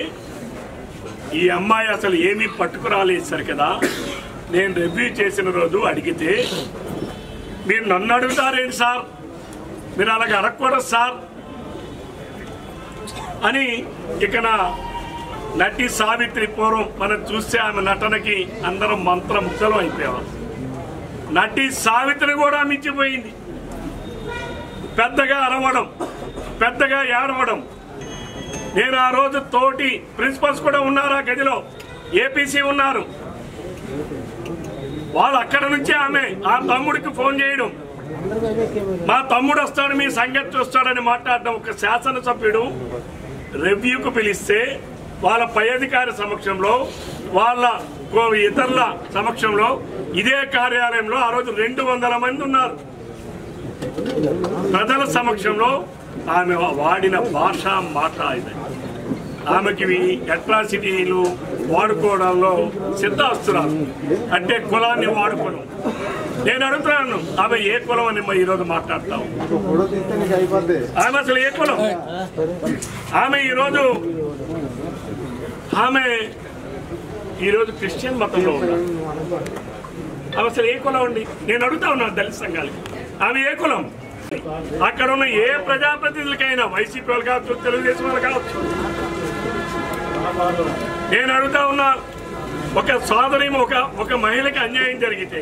ఈ అమ్మాయి అసలు ఏమీ పట్టుకురాలేదు కదా. నేను రివ్యూ చేసిన రోజు అడిగితే మీరు నన్ను అడుగుతారేంటి సార్, మీరు అలాగే అడగకూడదు సార్ అని ఇక నటి సావిత్రి పూర్వం మనం చూస్తే ఆమె నటనకి అందరం మంత్రముగ్ధలం అయిపోయాం. నటి సావిత్రి కూడా మించిపోయింది. పెద్దగా అరవడం, పెద్దగా ఏడవడం. నేను ఆ రోజు తోటి ప్రిన్సిపల్స్ కూడా ఉన్నారు ఆ గదిలో, ఏపీసీ ఉన్నారు. వాళ్ళు అక్కడ నుంచి ఆమె ఆ తమ్ముడికి ఫోన్ చేయడం, మా తమ్ముడు వస్తాడు మీ సంగతి చూస్తాడని మాట్లాడడం. ఒక శాసనసభ్యుడు రివ్యూకు పిలిస్తే వాళ్ళ పై అధికారి సమక్షంలో, వాళ్ళ ఇతరుల సమక్షంలో, ఇదే కార్యాలయంలో ఆ రోజు 200 మంది ఉన్నారు. ప్రజల సమక్షంలో ఆమె వాడిన భాష మాట ఇది. ఆమెకి అట్రాసిటీలు వాడుకోవడంలో సిద్ధాస్తురాలు, అంటే కులాన్ని వాడుకోవడం. నేను అడుగుతున్నాను, ఆమె ఏ కులం అని ఈరోజు మాట్లాడతాం? ఆమె అసలు ఏ కులం? ఆమె ఈరోజు క్రిస్టియన్ మతంలో ఉన్నారు. ఆమె అసలు ఏ కులం అండి? నేను అడుగుతా ఉన్నాను దళిత సంఘాలకి, ఆమె ఏ కులం? అక్కడ ఉన్న ఏ ప్రజాప్రతినిధులకైనా, వైసీపీ వాళ్ళు కావచ్చు, తెలుగుదేశం వాళ్ళు కావచ్చు, నేను అడుగుతా ఉన్నా, ఒక సోదరి ఒక మహిళకి అన్యాయం జరిగితే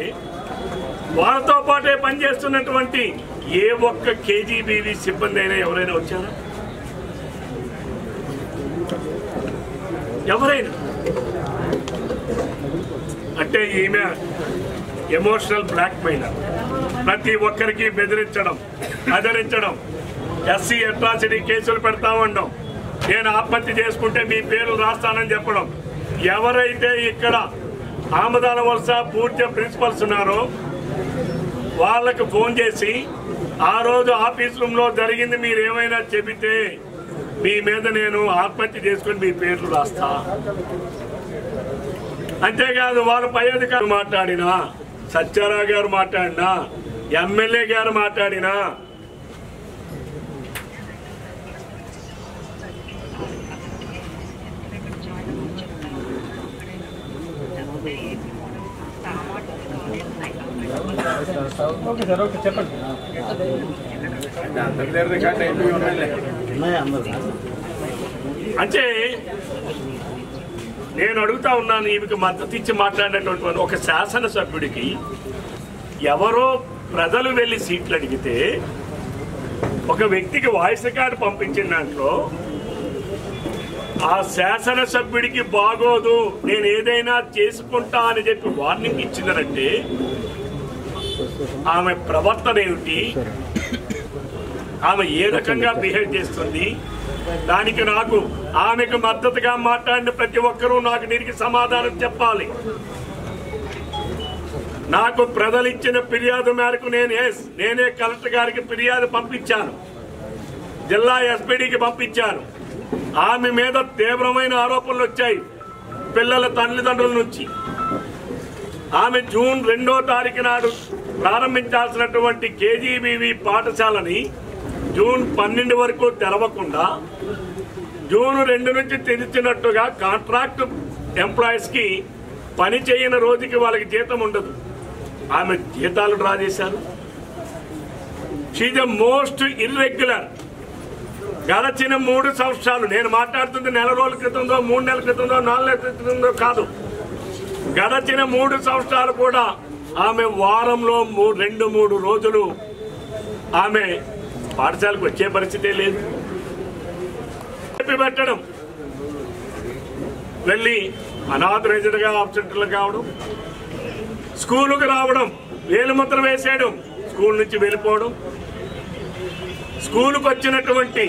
వాళ్ళతో పాటే పనిచేస్తున్నటువంటి ఏ ఒక్క కేజీబీవీ సిబ్బంది అయినా ఎవరైనా వచ్చారా? ఎవరైనా? అంటే ఈమె ఎమోషనల్ బ్లాక్ మెయిలర్, ప్రతి ఒక్కరికి బెదిరించడం, అదరించడం, ఎస్సీ అట్రాసిటీ కేసులు పెడతా ఉండడం, నేను ఆత్మహత్య చేసుకుంటే మీ పేర్లు రాస్తానని చెప్పడం. ఎవరైతే ఇక్కడ ఆమదాల వలస పూర్తి ప్రిన్సిపల్స్ ఉన్నారో వాళ్ళకు ఫోన్ చేసి ఆ రోజు ఆఫీస్ రూమ్ లో జరిగింది మీరు ఏమైనా చెబితే మీ మీద నేను ఆత్మహత్య చేసుకుని మీ పేర్లు రాస్తా. అంతేకాదు వాళ్ళ పై అధికారులు మాట్లాడినా, సత్యారావు గారు మాట్లాడినా, ఎమ్మెల్యే గారు మాట్లాడినా, అంటే నేను అడుగుతా ఉన్నాను, ఈమెకి మద్దతు ఇచ్చి మాట్లాడినటువంటి ఒక శాసనసభ్యుడికి ఎవరో ప్రజలు వెళ్లి సీట్లు అడిగితే ఒక వ్యక్తికి వాయిస్ రికార్డు పంపించిన దాంట్లో ఆ శాసనసభ్యుడికి బాగోదు, నేను ఏదైనా చేసుకుంటా అని చెప్పి వార్నింగ్ ఇచ్చిందనంటే ఆమె ప్రవర్తన ఏమిటి, ఆమె ఏ రకంగా బిహేవ్ చేస్తుంది? దానికి నాకు ఆమెకు మద్దతుగా మాట్లాడిన ప్రతి ఒక్కరూ నాకు దీనికి సమాధానం చెప్పాలి. నాకు ప్రజలు ఇచ్చిన ఫిర్యాదు మేరకు నేనే కలెక్టర్ గారికి ఫిర్యాదు పంపించాను, జిల్లా ఎస్పీడీకి పంపించాను. ఆమె మీద తీవ్రమైన ఆరోపణలు వచ్చాయి పిల్లల తల్లిదండ్రుల నుంచి. ఆమె జూన్ 2వ తారీఖు నాడు ప్రారంభించాల్సినటువంటి కేజీబీవీ పాఠశాలని జూన్ 12 వరకు తెరవకుండా జూన్ 2 నుంచి తెరిచినట్టుగా కాంట్రాక్ట్ ఎంప్లాయీస్ కి పని చేయని రోజుకి వాళ్ళకి జీతం ఉండదు. ఆమె జీతాలు డ్రా చేశారు. She the most irregular. గడచిన 3 సంవత్సరాలు, నేను మాట్లాడుతుంది నెల రోజుల క్రితంలో, 3 నెలల క్రితంలో, 4 నెలల క్రితంలో కాదు, గడచిన 3 సంవత్సరాలు కూడా ఆమె వారంలో 2-3 రోజులు ఆమె పాఠశాలకు వచ్చే పరిస్థితే లేదు. పెట్టడం, వెళ్ళి అనాథరైజ్డ్ గా ఆబ్సెంట్లు కావడం, స్కూలుకు రావడం, వేలుముద్ర వేసేయడం, స్కూల్ నుంచి వెళ్ళిపోవడం, స్కూలుకు వచ్చినటువంటి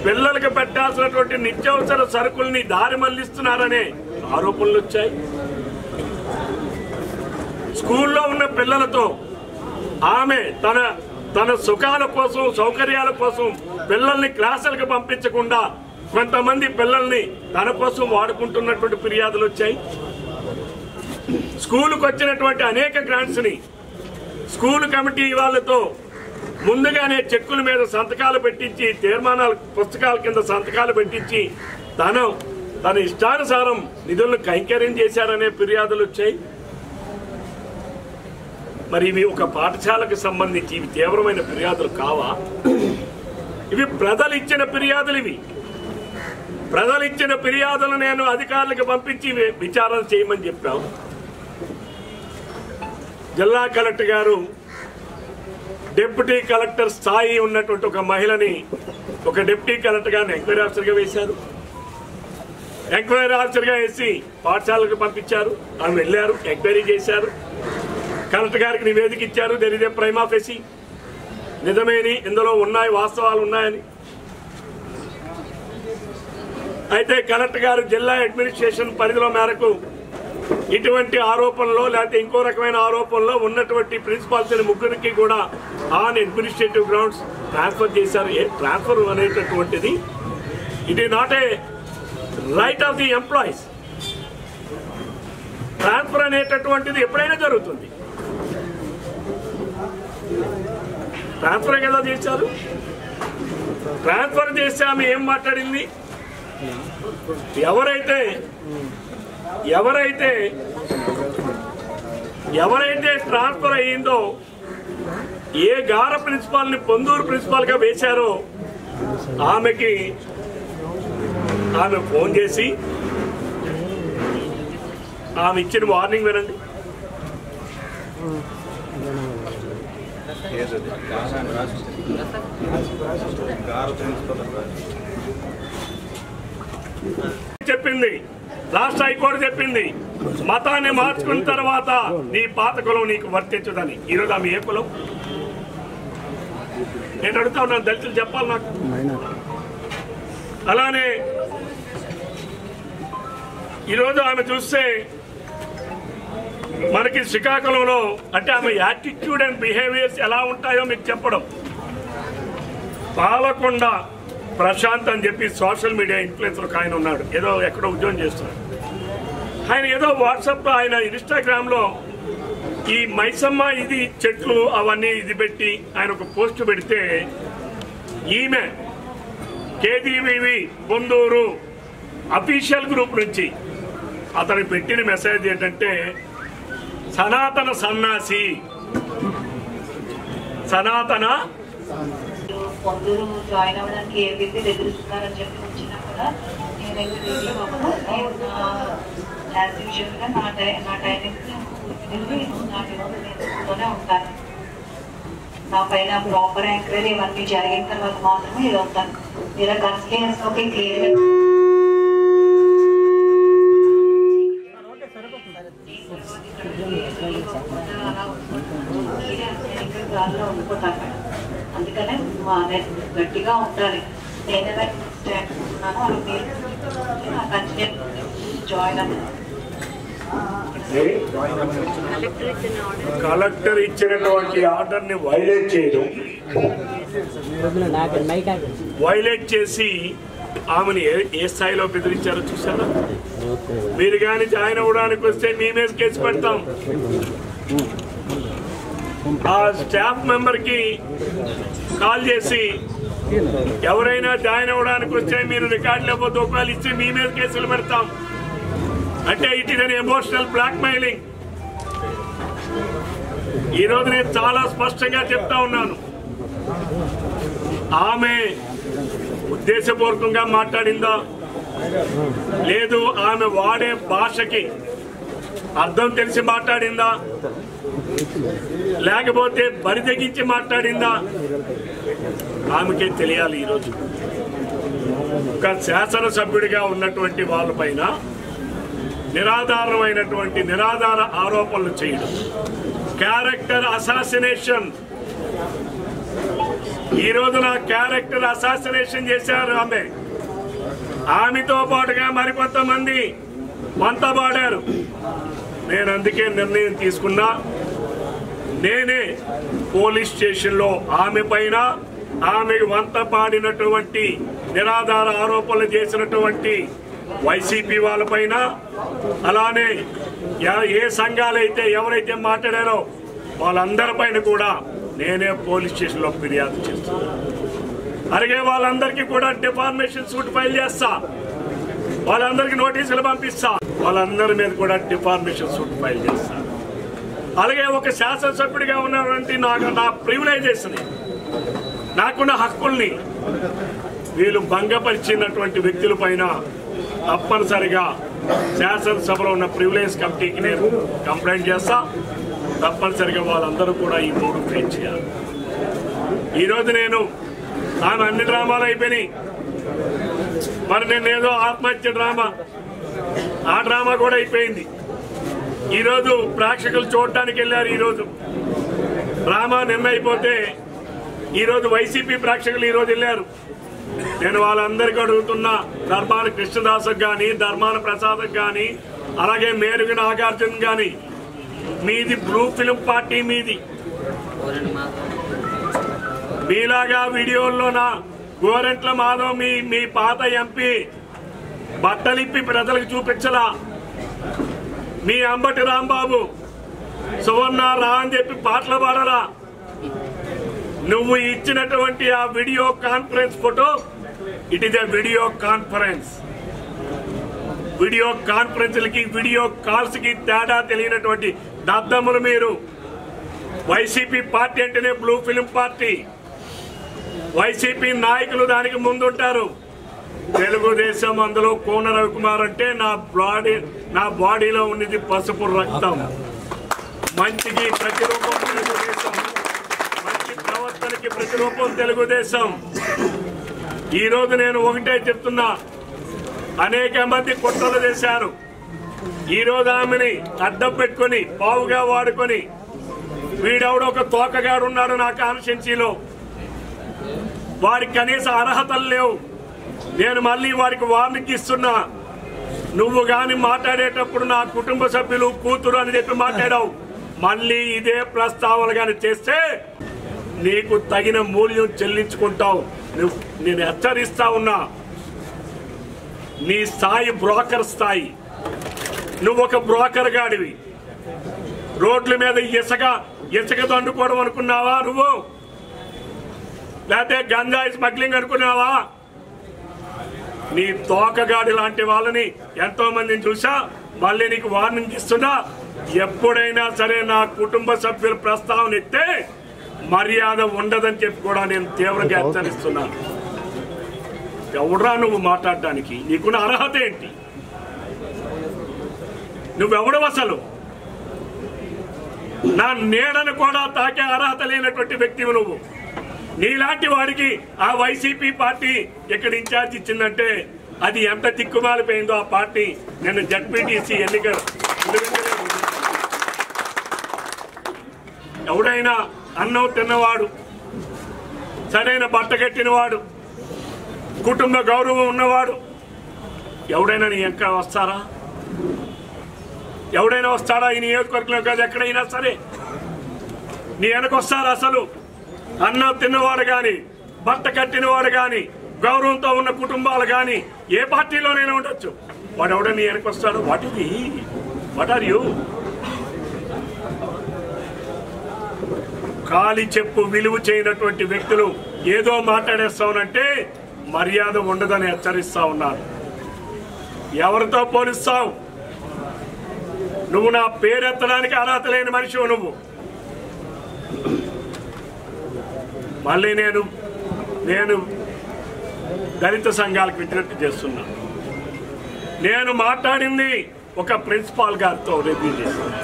పిల్లలకు పెట్టాల్సినటువంటి నిత్యావసర సరుకుల్ని దారి మళ్లిస్తున్నారనే ఆరోపణలు వచ్చాయి. స్కూల్లో ఉన్న పిల్లలతో ఆమె తన సుఖాల కోసం, సౌకర్యాల కోసం పిల్లల్ని క్లాసులకు పంపించకుండా కొంతమంది పిల్లల్ని తన కోసం వాడుకుంటున్నటువంటి ఫిర్యాదులు వచ్చాయి. స్కూలుకు వచ్చినటువంటి అనేక గ్రాంట్స్ ని స్కూల్ కమిటీ వాళ్ళతో ముందుగానే చెక్కుల మీద సంతకాలు పెట్టించి, తీర్మానాల పుస్తకాల కింద సంతకాలు పెట్టించి తన ఇష్టానుసారం నిధులను కైంకర్యం చేశారనే ఫిర్యాదులు వచ్చాయి. మరి ఇవి ఒక పాఠశాలకు సంబంధించి ఇవి తీవ్రమైన ఫిర్యాదులు కావా? ఇవి ప్రజలు ఇచ్చిన ఫిర్యాదులు. ఇవి ప్రజలు ఇచ్చిన ఫిర్యాదులు నేను అధికారులకు పంపించి విచారణ చేయమని చెప్పాం. జిల్లా కలెక్టర్ గారు డిప్యూటీ కలెక్టర్ స్థాయి ఉన్నటువంటి ఒక మహిళని ఒక డిప్యూటీ కలెక్టర్ గారిని ఎంక్వైరీ ఆఫీసర్గా వేశారు. ఎంక్వైరీ ఆఫీసర్గా వేసి పాఠశాలకు పంపించారు. ఆమె వెళ్ళారు, ఎంక్వైరీ చేశారు, కలెక్టర్ గారికి నివేదిక ఇచ్చారు. జరిగే ప్రైమా ఫేసి నిజమేని, ఇందులో ఉన్నాయి, వాస్తవాలు ఉన్నాయని. అయితే కలెక్టర్ గారు జిల్లా అడ్మినిస్ట్రేషన్ పరిధిలో మేరకు ఇటువంటి ఆరోపణలో లేకపోతే ఇంకో రకమైన ఆరోపణలో ఉన్నటువంటి ప్రిన్సిపాల్స్ ముగ్గురికి కూడా ఆన్ అడ్మినిస్ట్రేటివ్ గ్రౌండ్స్ ట్రాన్స్ఫర్ చేశారు. ట్రాన్స్ఫర్ అనేటటువంటిది it is not a right of the employees. Transfer అనేటటువంటిది ఎప్పుడైనా జరుగుతుంది. ట్రాన్స్ఫర్ కదా చేశారు. ట్రాన్స్ఫర్ చేస్తే ఆమె ఏం మాట్లాడింది? ఎవరైతే ట్రాన్స్ఫర్ అయ్యిందో, ఏ గార ప్రిన్సిపాల్ ని పొందూరు ప్రిన్సిపాల్ గా వేశారో ఆమె ఫోన్ చేసి ఆమె ఇచ్చిన వార్నింగ్ వినండి. చెప్పింది, రాష్ట్ర హైకోర్టు చెప్పింది, మతాన్ని మార్చుకున్న తర్వాత నీ పాత కులం నీకు వర్తించదని. ఈరోజు ఆమె ఏ కులం? నేను అడుగుతా ఉన్నాను, దళితులు చెప్పాలి నాకు. అలానే ఈరోజు ఆమె చూస్తే మనకి శ్రీకాకుళంలో అంటే ఆమె యాటిట్యూడ్ అండ్ బిహేవియర్స్ ఎలా ఉంటాయో మీకు చెప్పడం. పాలకొండ ప్రశాంత్ అని చెప్పి సోషల్ మీడియా ఇన్ఫ్లుయెన్సర్ ఒక ఆయన ఉన్నాడు, ఏదో ఎక్కడో ఉద్యోగం చేస్తున్నాడు. ఆయన ఏదో వాట్సాప్లో, ఆయన ఇన్స్టాగ్రామ్లో ఈ మైసమ్మ ఇది చెట్లు అవన్నీ ఇది పెట్టి ఆయన ఒక పోస్ట్ పెడితే ఈమె కేజీబీవీ పొందూరు అఫీషియల్ గ్రూప్ నుంచి అతను పెట్టిన మెసేజ్ ఏంటంటే, సనాతన సన్నాసి, సనాతన పొందూరు జాయిన్ అవ్వడానికి ఏదైతే ఎదురుస్తున్నారని చెప్పి వచ్చినా కూడా నేనైతే యాజ్ యూజువల్గా నా టైమింగ్స్ నా స్కూల్లోనే ఉంటాను. నా పైన ప్రాపర్ ఎంక్వైరీ ఇవన్నీ జరిగిన తర్వాత మాత్రమే ఇది అవుతాను. ఇలా కన్సిలియన్స్లోకి క్లియర్గా గాల్లో ఉండిపోతాను మేడం. అందుకనే గట్టిగా ఉండాలి. నేనే స్టాండ్ ఉన్నాను అది మీరు కన్సిలియన్ జాయిన్ అవ్వాలి. కలెక్టర్ ఇచ్చినటువంటి ఆర్డర్ ని వైలేట్ చేయడం, వైలేట్ చేసి ఆమెను ఏ స్థాయిలో బెదిరించారో చూసారా? మీరు కానీ జాయిన్ అవ్వడానికి వస్తే మీ మీద కేసు పెడతాం. ఆ స్టాఫ్ మెంబర్ కి కాల్ చేసి ఎవరైనా జాయిన్ అవ్వడానికి వస్తే మీరు రికార్డు లేకపోతే ఒకవేళ ఇచ్చి మీ మీద కేసులు పెడతాం అంటే it is an emotional blackmailing. ఈరోజు నేను చాలా స్పష్టంగా చెప్తా ఉన్నాను, ఆమె ఉద్దేశపూర్వకంగా మాట్లాడిందా లేదు ఆమె వాడే భాషకి అర్థం తెలిసి మాట్లాడిందా లేకపోతే బరిదెగించి మాట్లాడిందా ఆమెకే తెలియాలి. ఈరోజు ఒక శాసనసభ్యుడిగా ఉన్నటువంటి వాళ్ళపైన నిరాధారమైనటువంటి నిరాధార ఆరోపణలు చేయడం, క్యారెక్టర్ అసాసినేషన్. ఈ రోజు నా క్యారెక్టర్ అసాసినేషన్ చేశారు ఆమెతో పాటుగా మరికొంతమంది వంతబాడారు. నేను అందుకే నిర్ణయం తీసుకున్నా, నేనే పోలీస్ స్టేషన్లో ఆమె పైన ఆమె వంత పాడినటువంటి నిరాధార ఆరోపణలు చేసినటువంటి వైసీపీ వాళ్ళపైన అలానే ఏ సంఘాలైతే ఎవరైతే మాట్లాడారో వాళ్ళందరిపైన కూడా నేనే పోలీస్ స్టేషన్లో ఫిర్యాదు చేస్తాను. అలాగే వాళ్ళందరికీ కూడా డిఫార్మేషన్ సూట్ ఫైల్ చేస్తా, వాళ్ళందరికీ నోటీసులు పంపిస్తా, వాళ్ళందరి మీద కూడా డిఫార్మేషన్ సూట్ ఫైల్ చేస్తా. అలాగే ఒక శాసనసభ్యుడిగా ఉన్నటువంటి నా ప్రివిలైజేషన్ నాకున్న హక్కుల్ని వీళ్ళు భంగపరిచినటువంటి వ్యక్తుల పైన తప్పనిసరిగా శాసనసభలో ఉన్న ప్రివిలేజ్ కమిటీకి నేను కంప్లైంట్ చేస్తా. తప్పనిసరిగా వాళ్ళందరూ కూడా ఈ 3 ఫేస్ చేయాలి. ఈరోజు నేను ఆమె అన్ని డ్రామాలు అయిపోయినాయి, మరి నేనేదో ఆత్మహత్య డ్రామా ఆ డ్రామా కూడా అయిపోయింది. ఈరోజు ప్రేక్షకులు చూడటానికి వెళ్ళారు. ఈరోజు డ్రామా నిన్న అయిపోతే ఈరోజు వైసీపీ ప్రేక్షకులు ఈరోజు వెళ్ళారు. నేను వాళ్ళందరికీ అడుగుతున్నా, ధర్మాన కృష్ణదాసుకు కానీ ధర్మాన ప్రసాద్కి కానీ అలాగే మేరుగు నాగార్జున కానీ మీది బ్లూ ఫిల్మ్ పార్టీ, మీలాగా వీడియోల్లో నా గోరెంట్ల మాధవ్ మీ పాత ఎంపీ బట్టలిప్పి ప్రజలకు చూపించలా, మీ అంబటి రాంబాబు సువర్ణ రా అని చెప్పి పాటలు పాడరా. నువ్వు ఇచ్చినటువంటి ఆ video conference photo it is a video conference. Video కాన్ఫరెన్స్లకి వీడియో కాల్స్ కి తేడా తెలియనటువంటి దద్దములు మీరు. వైసీపీ పార్టీ అంటేనే బ్లూ ఫిల్మ్ పార్టీ, వైసీపీ నాయకులు దానికి ముందుంటారు. తెలుగుదేశం అందులో కోన రవికుమార్ అంటే నా బాడీలో ఉన్నది పసుపు రక్తం. మంచికి ప్రతిరూపం తెలుగుదేశం, మంచి ప్రవర్తనకి ప్రతిరూపం తెలుగుదేశం. ఈ రోజు నేను ఒకటే చెప్తున్నా, అనేక మంది కుట్రలు చేశారు. ఈ రోజు ఆమెని అడ్డం పెట్టుకుని పావుగా వాడుకొని వీడెవడో ఒక తోకగాడున్నాడు నా కాన్స్టిట్యున్సీలో, వారికి కనీస అర్హతలు లేవు. నేను మళ్ళీ వారికి వార్నింగ్ ఇస్తున్నా, నువ్వు గాని మాట్లాడేటప్పుడు నా కుటుంబ సభ్యులు కూతురు అని చెప్పి మాట్లాడావు, మళ్ళీ ఇదే ప్రస్తావన గాని చేస్తే నీకు తగిన మూల్యం చెల్లించుకుంటావు. నేను హెచ్చరిస్తా ఉన్నా, నీ స్థాయి బ్రోకర్ స్థాయి. నువ్వు ఒక బ్రోకర్ గాడివి. రోడ్ల మీద ఇసుక దండుకోవడం అనుకున్నావా నువ్వు? లేకపోతే గంజాయి స్మగ్లింగ్ అనుకున్నావా? నీ తోకగాడి లాంటి వాళ్ళని ఎంతో మందిని చూసా. మళ్ళీ నీకు వార్నింగ్ ఇస్తున్నా, ఎప్పుడైనా సరే నా కుటుంబ సభ్యుల ప్రస్తావన ఎత్తే మర్యాద ఉండదని చెప్పి కూడా నేను తీవ్రంగా హెచ్చరిస్తున్నాను. ఎవడ్రా నువ్వు మాట్లాడడానికి? నీకున్న అర్హత ఏంటి? నువ్వెవడవు అసలు? నా నీడను కూడా తాకే అర్హత లేనటువంటి వ్యక్తివి నువ్వు. నీలాంటి వాడికి ఆ వైసీపీ పార్టీ ఇక్కడ ఇన్ఛార్జ్ ఇచ్చిందంటే అది ఎంత దిక్కుమాలిపోయిందో ఆ పార్టీ. నేను జడ్పీటీసీ ఎన్నికలు ఎవడైనా అన్నం తిన్నవాడు, సరైన బట్ట కట్టినవాడు, కుటుంబ గౌరవం ఉన్నవాడు ఎవడైనా నీ వెనక వస్తారా? ఎవడైనా వస్తాడా? ఈ నియోజకవర్గంలో కాదు ఎక్కడైనా సరే నీ వెనక వస్తారా? అసలు అన్నం తిన్నవాడు కానీ, బట్ట కట్టినవాడు కానీ, గౌరవంతో ఉన్న కుటుంబాలు కానీ ఏ పార్టీలోనైనా ఉండొచ్చు, వాడు ఎవడైనా నీ వెనక వస్తాడు? What are you? కాలి చెప్పు విలువ చేయనటువంటి వ్యక్తులు ఏదో మాట్లాడేస్తావునంటే మర్యాద ఉండదని హెచ్చరిస్తా ఉన్నారు. ఎవరితో పోలిస్తావు? నువ్వు నా పేరెత్తడానికి అర్హత లేని మనిషివు నువ్వు. మళ్ళీ నేను దళిత సంఘాలకు విజ్ఞప్తి చేస్తున్నా. నేను మాట్లాడింది ఒక ప్రిన్సిపాల్ గారితో రివ్యూ చేశాను.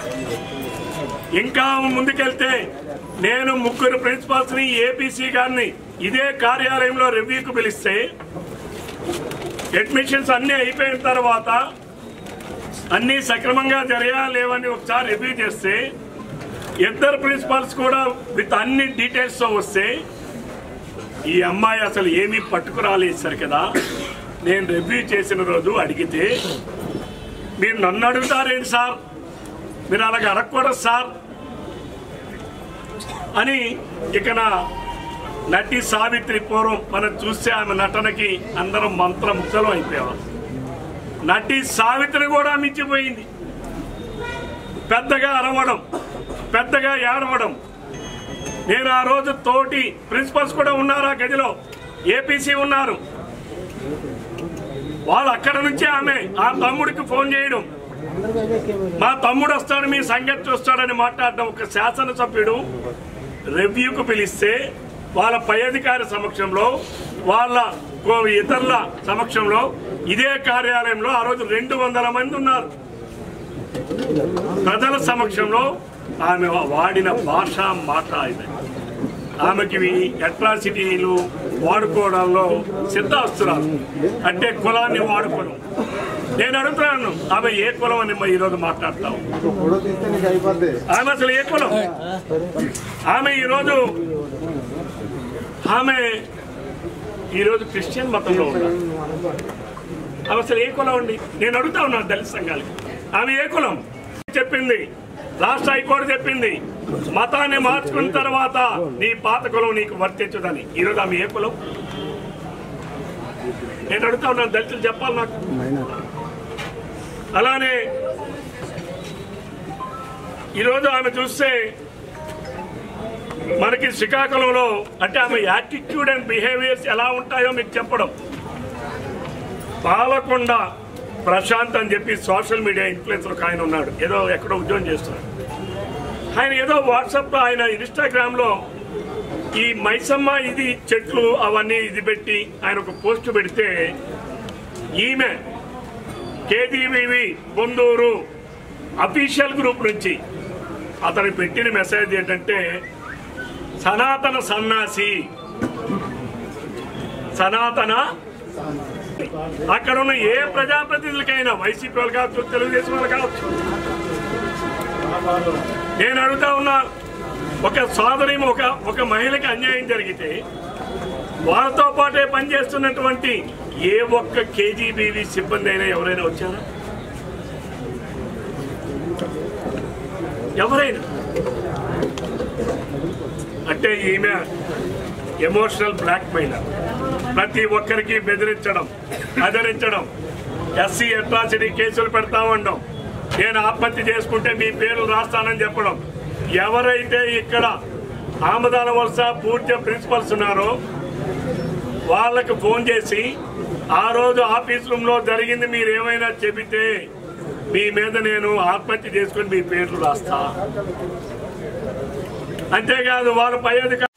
ఇంకా ముందుకెళ్తే నేను 3 ప్రిన్సిపాల్స్ ని, ఏపీసీ గారిని ఇదే కార్యాలయంలో రివ్యూకు పిలిస్తే అడ్మిషన్స్ అన్ని అయిపోయిన తర్వాత అన్ని సక్రమంగా జరగాలి లేవని ఒకసారి రివ్యూ చేస్తే 2 ప్రిన్సిపాల్స్ కూడా విత్ అన్ని డీటెయిల్స్ తో వస్తే ఈ అమ్మాయి అసలు ఏమీ పట్టుకురాలేసారు కదా. నేను రివ్యూ చేసిన రోజు అడిగితే మీరు నన్ను అడుగుతారేంటి సార్, మీరు అలాగే అడగకూడదు సార్ అని ఇక నా నటి సావిత్రి పూర్వం మనం చూస్తే ఆమె నటనకి అందరం మంత్రముగ్ధలం అయిపోయాం. నటి సావిత్రి కూడా మించిపోయింది. పెద్దగా అరవడం, పెద్దగా ఏడవడం. నేను ఆ రోజు తోటి ప్రిన్సిపల్స్ కూడా ఉన్నారు ఆ గదిలో, ఏపీసీ ఉన్నారు. వాళ్ళు అక్కడ నుంచి ఆమె ఆ తమ్ముడికి ఫోన్ చేయడం, మా తమ్ముడు వస్తాడు మీ సంగతి చూస్తాడని మాట్లాడడం. ఒక శాసనసభ్యుడు రివ్యూకు పిలిస్తే వాళ్ళ పై అధికారి సమక్షంలో, వాళ్ళ ఇతరుల సమక్షంలో, ఇదే కార్యాలయంలో ఆ రోజు 200 మంది ఉన్నారు. ప్రజల సమక్షంలో ఆమె వాడిన భాష మాట ఇది. ఆమెకి అట్రాసిటీలు వాడుకోవడంలో సిద్ధాస్తురాలు, అంటే కులాన్ని వాడుకోవడం. నేను అడుగుతున్నాను, ఆమె ఏ కులం అని ఈరోజు మాట్లాడతాం? ఆమె అసలు ఏ కులం? ఆమె ఈరోజు క్రిస్టియన్ మతంలో ఉన్నారు. ఆమె అసలు ఏ కులం అండి? నేను అడుగుతా ఉన్నాను దళిత సంఘాలకి, ఆమె ఏ కులం? చెప్పింది రాష్ట్ర హైకోర్టు చెప్పింది, మతాన్ని మార్చుకున్న తర్వాత నీ పాత కులం నీకు వర్తించదని. ఈరోజు ఆమె ఏ కులం? నేను అడుగుతా ఉన్నాను, దళితులు చెప్పాలి నాకు. అలానే ఈరోజు ఆమె చూస్తే మనకి శ్రీకాకుళంలో అంటే ఆమె యాటిట్యూడ్ అండ్ బిహేవియర్స్ ఎలా ఉంటాయో మీకు చెప్పడం. పాలకొండ ప్రశాంత్ అని చెప్పి సోషల్ మీడియా ఇన్ఫ్లుయెన్సర్ ఒక ఆయన ఉన్నాడు, ఏదో ఎక్కడో ఉద్యోగం చేస్తున్నాడు. ఆయన ఏదో వాట్సాప్లో, ఆయన ఇన్స్టాగ్రామ్లో ఈ మైసమ్మ ఇది చెట్లు అవన్నీ ఇది పెట్టి ఆయన ఒక పోస్ట్ పెడితే, ఈమె కేజీబీవి పొందూరు అఫీషియల్ గ్రూప్ నుంచి అతను పెట్టిన మెసేజ్ ఏంటంటే, సనాతన సన్నాసి, సనాతన. అక్కడ ఉన్న ఏ ప్రజాప్రతినిధులకైనా, వైసీపీ వాళ్ళు కావచ్చు, తెలుగుదేశం వాళ్ళు కావచ్చు, నేను అడుగుతా ఉన్నా, ఒక సోదరి ఒక మహిళకి అన్యాయం జరిగితే వాళ్ళతో పాటే పనిచేస్తున్నటువంటి ఏ ఒక్క కేజీబీవీ సిబ్బంది అయినా ఎవరైనా వచ్చారా? ఎవరైనా? అంటే ఈమె ఎమోషనల్ బ్లాక్ మెయిలర్, ప్రతి ఒక్కరికి బెదిరించడం, అదరించడం, ఎస్సీ అట్రాసిటీ కేసులు పెడతామనడం, నేను ఆత్మహత్య చేసుకుంటే మీ పేర్లు రాస్తానని చెప్పడం. ఎవరైతే ఇక్కడ ఆమదాల వలస పూర్తి ప్రిన్సిపల్స్ ఉన్నారో వాళ్ళకు ఫోన్ చేసి ఆ రోజు ఆఫీస్ రూమ్ లో జరిగింది మీరు ఏమైనా చెబితే మీ మీద నేను ఆత్మహత్య చేసుకుని మీ పేర్లు రాస్తా. అంతేకాదు వాళ్ళ పై అధికారులు